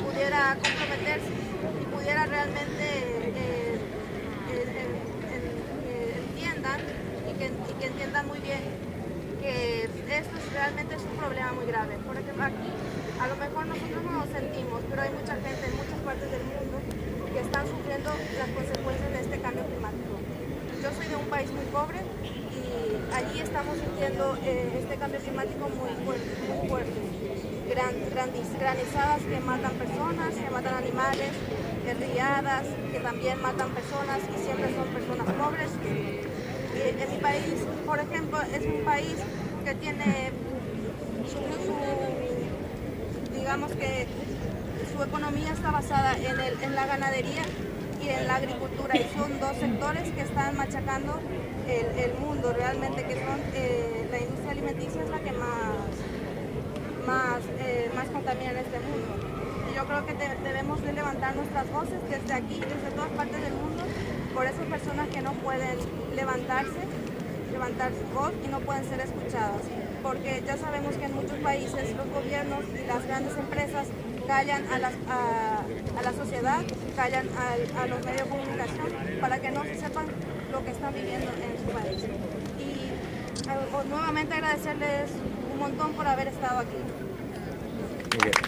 pudiera comprometerse y pudiera realmente entiendan y que entiendan muy bien que esto realmente es un problema muy grave. Por ejemplo, aquí a lo mejor nosotros no lo sentimos, pero hay mucha gente en muchas partes del mundo que están sufriendo las consecuencias de este cambio climático. Yo soy de un país muy pobre y allí estamos sintiendo este cambio climático muy fuerte. Granizadas que matan personas, que matan animales, riadas que también matan personas y siempre son personas pobres. En mi país, por ejemplo, es un país que tiene digamos que su economía está basada en la ganadería y en la agricultura, y son dos sectores que están machacando el mundo realmente, que son la industria alimenticia es la que más contamina en este mundo. Y yo creo que debemos de levantar nuestras voces desde aquí, desde todas partes del mundo, por esas personas que no pueden levantar su voz y no pueden ser escuchadas. Porque ya sabemos que en muchos países los gobiernos y las grandes empresas callan a la sociedad, callan a los medios de comunicación para que no sepan lo que están viviendo en su país. Y nuevamente agradecerles un montón por haber estado aquí.